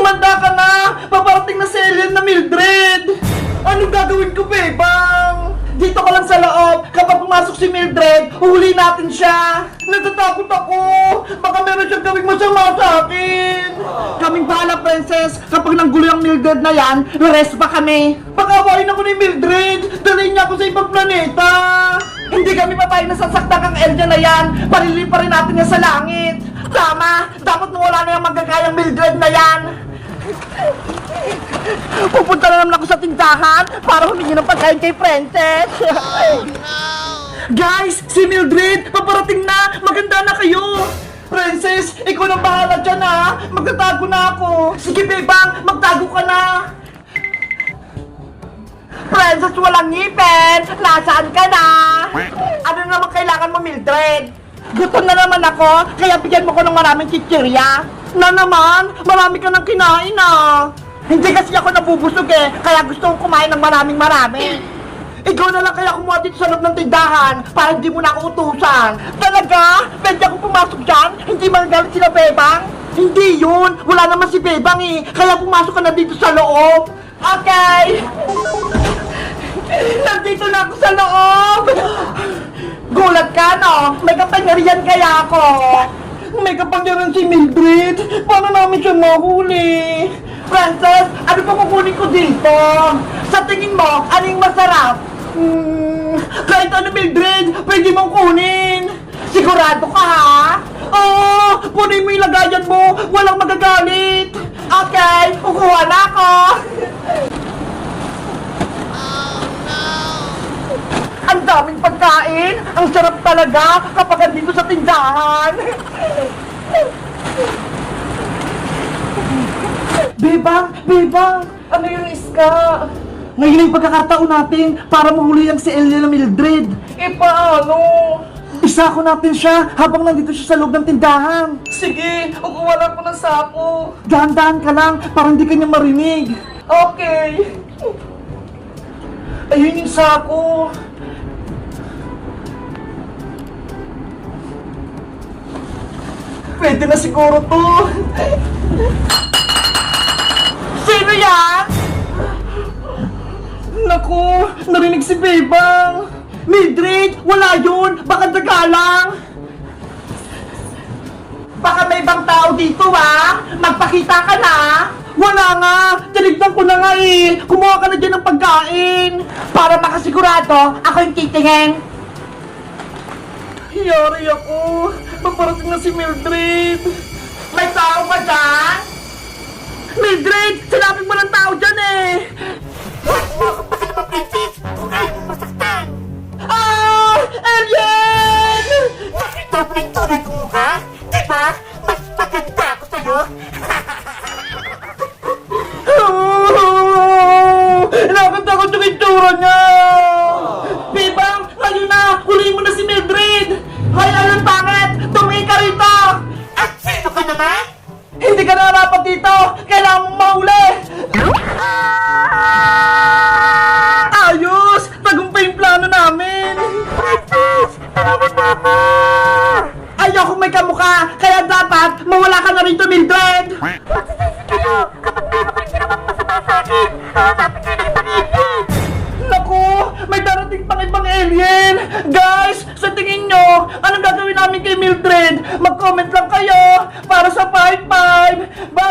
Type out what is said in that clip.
Humanda ka na! Paparating na si Alien na Mildred! Anong gagawin ko, Bebang? Dito ka lang sa loob. Kapag pumasok si Mildred, huli natin siya. Natatakot ako. Baka meron siyang gawing masama sa akin. Kaming bahala, Princess. Kapag nanggulo ang Mildred na yan, rest pa kami. Pag-awain ako ni Mildred. Dalhin niya ako sa ibang planeta. Hindi kami papayag na sasaktan kang Eldia na yan. Palili pa rin natin yan sa langit. Tama. Dapat nawala na yung magagayang Mildred na yan. Pupunta na naman ako sa tindahan para humingi ng pagkain kay Princess. Oh, no! Guys, si Mildred, paparating na. Maganda na kayo. Princess, ikaw nang bahala dyan ha. Magtatago na ako. Sige, Bebang, magtago ka na. Princess, walang ngipin. Nasaan ka na? Ano naman kailangan mo, Mildred? Gutom na naman ako, kaya bigyan mo ko ng maraming chichirya. Na naman, marami ka nang kinain ah. Hindi kasi ako nabubusog eh, kaya gusto kong kumain ng marami. Ikaw na lang kaya kumuha dito sa loob ng tindahan para hindi mo na ako utusan. Talaga? Pwede ako pumasok dyan? Hindi magagalit sila Bebang? Hindi yun, wala naman si Bebang eh, kaya pumasok ka na dito sa loob. Okay! Nandito na ako sa loob! Gulat ka, no? May kapangyarihan kaya ako. May kapangyarihan si Mildred. Paano namin siya mahuli? Princess, ano pa kukunin ko dito? Sa tingin mo, ano yung masarap? Kahit ano, Mildred, pwede mong kunin. Sigurado ka, ha? Oo, punin mo yung lagayan mo. Walang magagalit. Okay, kukuha na ako. Ang daming pagkain! Ang sarap talaga kapag andito sa tindahan! Bebang! Bebang! Ano yung iska? Ngayon yung pagkakataon natin para mahuli ang si Ellie na Mildred. Eh paano? Isako natin siya habang nandito siya sa loob ng tindahan. Sige, ukuha ko ng sako. Dahan-dahan ka lang para hindi ka niya marinig. Okay. Ayun yung sako. Pwede na siguro to. Sino yan? Naku, narinig si Bebang. Mildred, wala yun. Baka daga lang. Baka may ibang tao dito ha. Magpakita ka na. Wala nga. Tinignan ko na nga eh. Kumuha ka na dyan ng pagkain. Para makasigurado, ako yung titingin. Yari ako. Paparating na si Mildred. May tao ba dyan? Mildred, sinabi mo ng tao dyan eh. Ah! Alien! Nakita mo yung tulad mo, ha? Diba? Mas maganda ako sa'yo. Nakatakot yung itsura niya! Bebang, ngayon na! Huliin mo na si Mildred! Hay, anong pangit! Tumingin ka rito! At sino ka naman? Hindi ka narapat dito! Kailangan mong mahuli! Ayos! Tagumpay yung plano namin! Princess! Tawad mo ako! Ayoko may kamukha! Kaya dapat mawala ka na rito, Mildred! Magsisisi kayo kapag meron kang ginawang masama sa akin! Hanapin kayo ng ibang alien! Naku! May darating pang ibang alien! Guys! Sa tingin nyo, anong gagawin namin kay Mildred? Mag-comment lang kayo para sa 5-5! Bye!